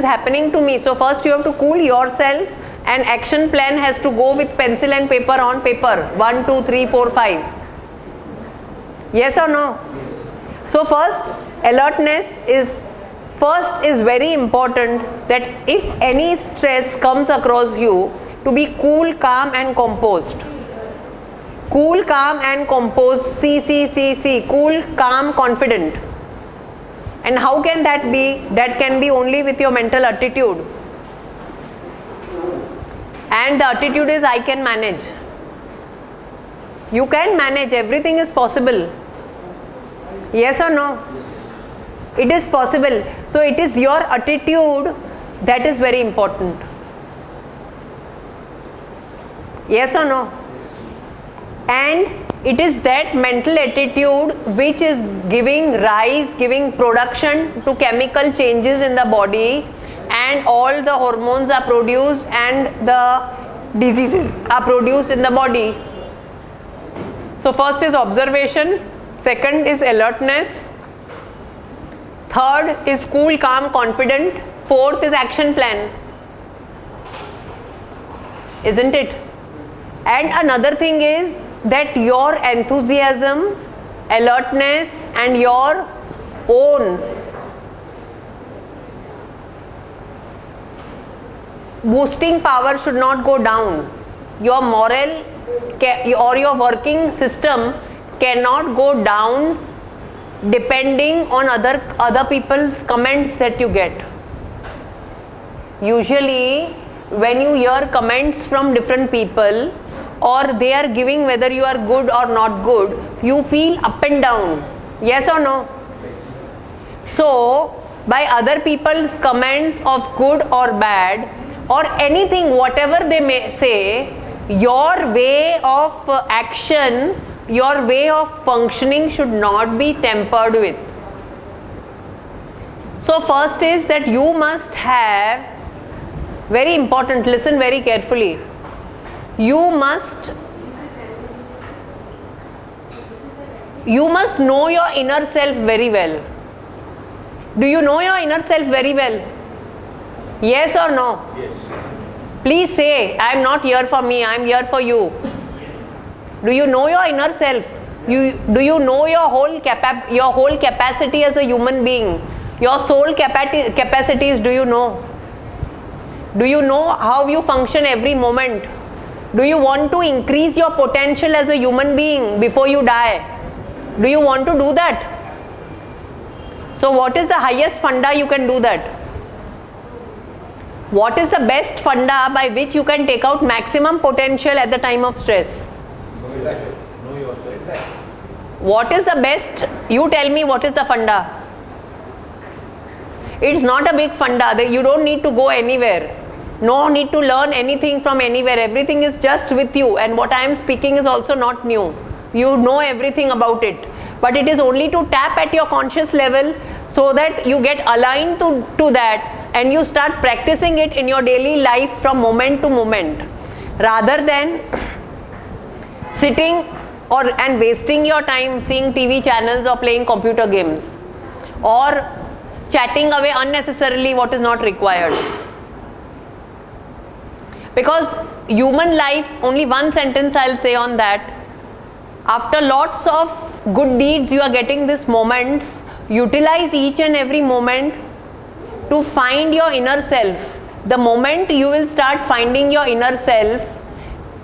happening to me. So first you have to cool yourself, and action plan has to go with pencil and paper on paper. 1, 2, 3, 4, 5. Yes or no? So first, alertness is very important, that if any stress comes across you, to be cool, calm and composed. Cool, calm and composed. C. Cool, calm, confident. And how can that be? That can be only with your mental attitude. And the attitude is, I can manage. You can manage. Everything is possible. Yes or no? It is possible. So it is your attitude that is very important. Yes or no? And it is that mental attitude which is giving production to chemical changes in the body, and all the hormones are produced and the diseases are produced in the body. So first is observation, second is alertness, third is cool, calm, confident, fourth is action plan. Isn't it? And another thing is that your enthusiasm, alertness and your own boosting power should not go down. Your moral or your working system cannot go down depending on other people's comments that you get. Usually when you hear comments from different people, or they are giving whether you are good or not good, you feel up and down. Yes or no? So by other people's comments of good or bad or anything, whatever they may say, your way of action, your way of functioning should not be tempered with. So first is that you must have, very important, listen very carefully, you must know your inner self very well. Do you know your inner self very well? Yes or no? Yes. Please say, I am not here for me, I am here for you. Do you know your inner self? Do you know your whole capacity as a human being? Your soul capacities, do you know? Do you know how you function every moment? Do you want to increase your potential as a human being before you die? Do you want to do that? So what is the highest funda you can do that? What is the best funda by which you can take out maximum potential at the time of stress? Know yourself. What is the best? You tell me, what is the funda? It's not a big funda. You don't need to go anywhere. No need to learn anything from anywhere. Everything is just with you, and what I am speaking is also not new. You know everything about it, but it is only to tap at your conscious level so that you get aligned to that, and you start practicing it in your daily life from moment to moment, rather than sitting and wasting your time seeing TV channels or playing computer games or chatting away unnecessarily what is not required. Because human life, only one sentence I'll say on that, after lots of good deeds you are getting these moments, utilize each and every moment to find your inner self. The moment you will start finding your inner self,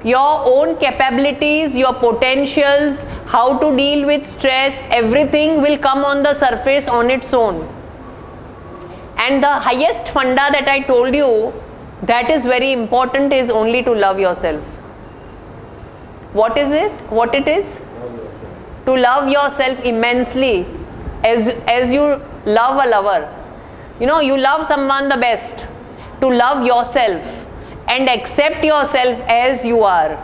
your own capabilities, your potentials, how to deal with stress, everything will come on the surface on its own. And the highest funda that I told you, that is very important, is only to love yourself. What is it? What it is? To love yourself immensely, as you love a lover. You know, you love someone the best. To love yourself and accept yourself as you are.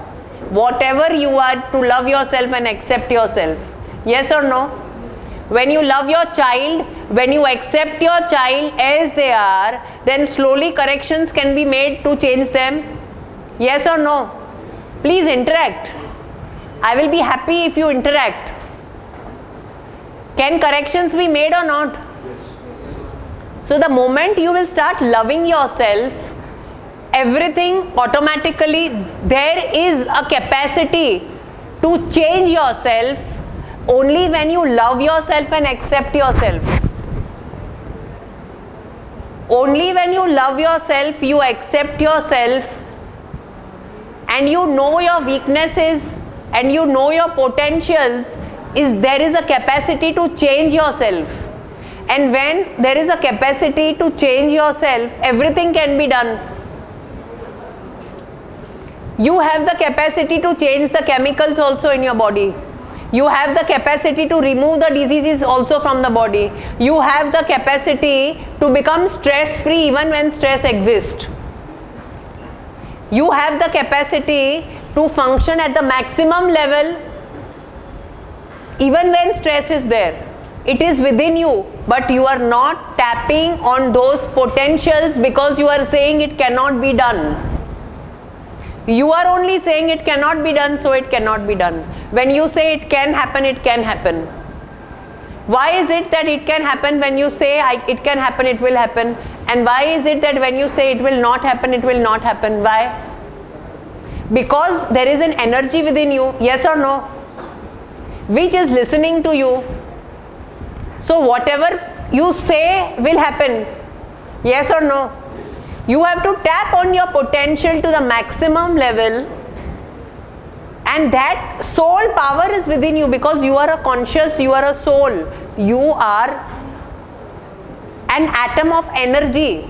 Whatever you are, to love yourself and accept yourself. Yes or no? When you love your child, when you accept your child as they are, then slowly corrections can be made to change them. Yes or no? Please interact. I will be happy if you interact. Can corrections be made or not? So the moment you will start loving yourself, everything automatically, there is a capacity to change yourself only when you love yourself and accept yourself. Only when you love yourself, you accept yourself, and you know your weaknesses and you know your potentials, there is a capacity to change yourself. And when there is a capacity to change yourself, everything can be done. You have the capacity to change the chemicals also in your body. You have the capacity to remove the diseases also from the body. You have the capacity to become stress free even when stress exists. You have the capacity to function at the maximum level even when stress is there. It is within you, but you are not tapping on those potentials because you are saying it cannot be done. You are only saying it cannot be done, so it cannot be done. When you say it can happen, it can happen. Why is it that it can happen when you say it can happen, it will happen? And why is it that when you say it will not happen, it will not happen? Why? Because there is an energy within you, yes or no, which is listening to you. So whatever you say will happen, yes or no. You have to tap on your potential to the maximum level, and that soul power is within you because you are a conscious, you are a soul, you are an atom of energy.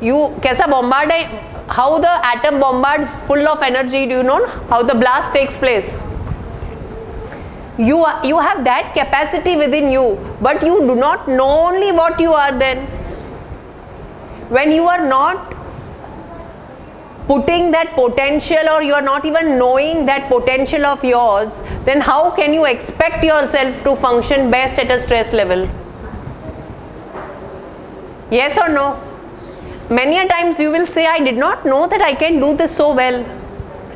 You kaisa bombard hai, how the atom bombards full of energy, do you know how the blast takes place? You have that capacity within you, but you do not know only what you are then. When you are not putting that potential, or you are not even knowing that potential of yours, then how can you expect yourself to function best at a stress level? Yes or no? Many a times you will say, I did not know that I can do this so well.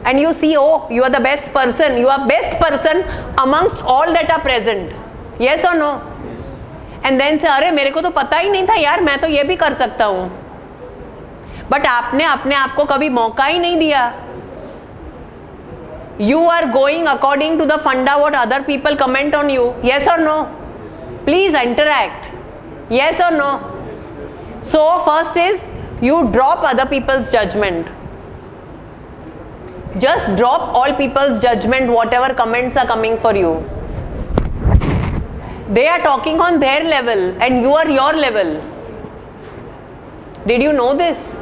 And you see, oh, you are the best person. You are best person amongst all that are present. Yes or no? And then say, अरे मेरे को तो पता ही नहीं था यार, मैं तो ये भी कर सकता हूँ. But आपने अपने आप को कभी मौका ही नहीं दिया. You are going according to the funda what other people comment on you. Yes or no? Please interact. Yes or no? So first is you drop other people's judgment. Just drop all people's judgment, whatever comments are coming for you. They are talking on their level and you are your level. Did you know this?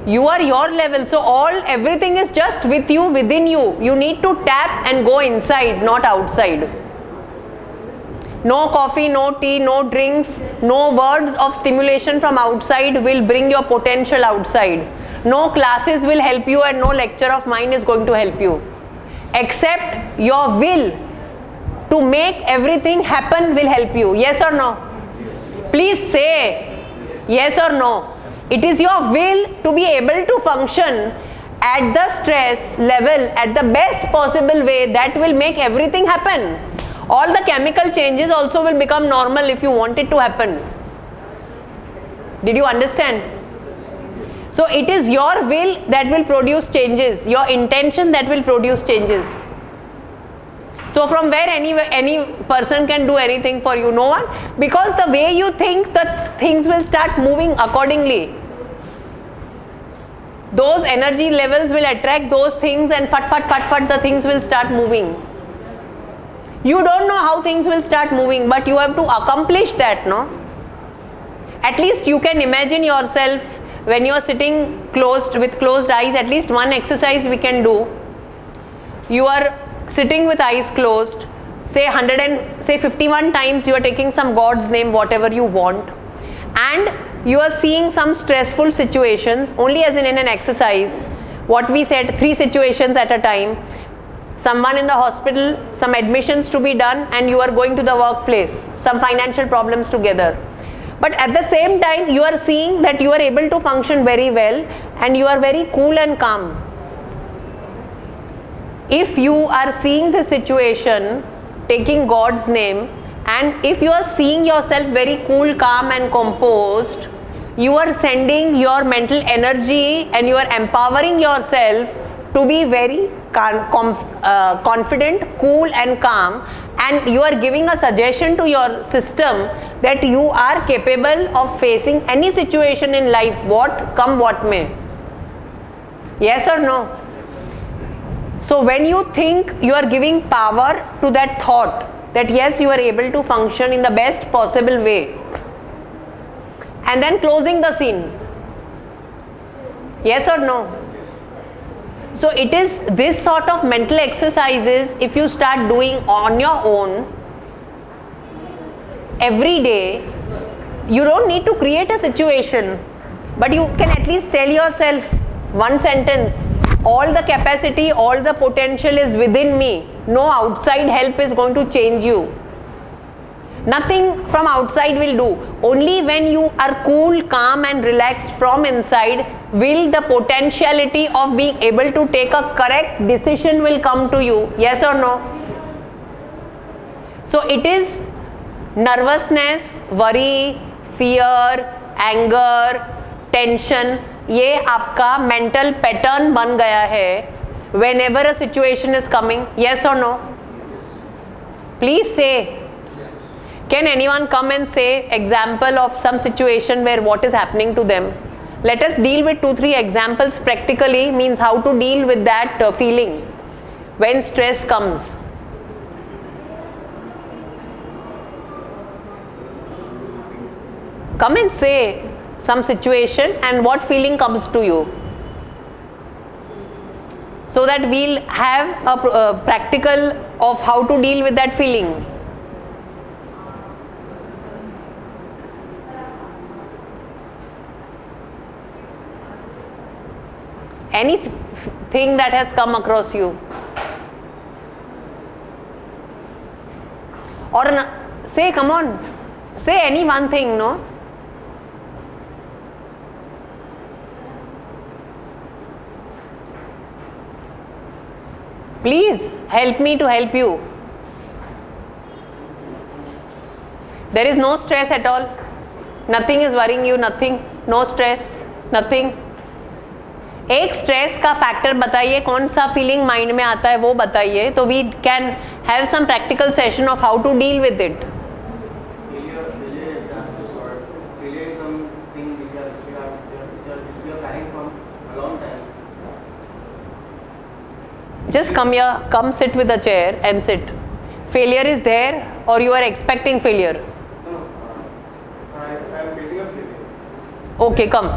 You are your level, so everything is just with you, within you. You need to tap and go inside, not outside. No coffee, no tea, no drinks, no words of stimulation from outside will bring your potential outside. No classes will help you and no lecture of mine is going to help you. Except your will to make everything happen will help you. Yes or no? Please say yes or no. It is your will to be able to function at the stress level at the best possible way that will make everything happen. All the chemical changes also will become normal if you want it to happen. Did you understand? So it is your will that will produce changes, your intention that will produce changes. So from where any person can do anything for you? No one. Because the way you think, that things will start moving accordingly. Those energy levels will attract those things and fat the things will start moving. You don't know how things will start moving, but you have to accomplish that, no? At least you can imagine yourself when you are sitting with closed eyes. At least one exercise we can do. You are sitting with eyes closed, say 51 times you are taking some God's name, whatever you want, and you are seeing some stressful situations, only as in an exercise. What we said, 3 situations at a time. Someone in the hospital, some admissions to be done, and you are going to the workplace, some financial problems together. But at the same time, you are seeing that you are able to function very well and you are very cool and calm. If you are seeing the situation, taking God's name And if you are seeing yourself very cool, calm and composed, you are sending your mental energy and you are empowering yourself to be very confident, cool and calm, and you are giving a suggestion to your system that you are capable of facing any situation in life, what come what may. Yes or no? So when you think, you are giving power to that thought that yes, you are able to function in the best possible way, and then closing the scene. Yes or no? So it is this sort of mental exercises, if you start doing on your own every day, you don't need to create a situation, but you can at least tell yourself one sentence: all the capacity, all the potential is within me. No outside help is going to change you. Nothing from outside will do. Only when you are cool, calm and relaxed from inside will the potentiality of being able to take a correct decision will come to you. Yes or no? So it is nervousness, worry, fear, anger, tension, ये आपका mental pattern बन गया है whenever a situation is coming. Yes or no? Please say. Can anyone come and say example of some situation where what is happening to them? Let us deal with 2-3 examples practically, means how to deal with that feeling when stress comes. Come and say some situation and what feeling comes to you, so that we'll have a practical of how to deal with that feeling. Anything that has come across you, or say, come on, say any one thing, no? Please help me to help you. There is no stress at all. Nothing is worrying you, nothing. No stress, nothing. एक stress का factor बताइए, कौन सा feeling mind में आता है वो बताइए, तो we can have some practical session of how to deal with it. Just come here, come sit with a chair and sit. Failure is there or you are expecting failure? No, I am facing a failure. Okay, come.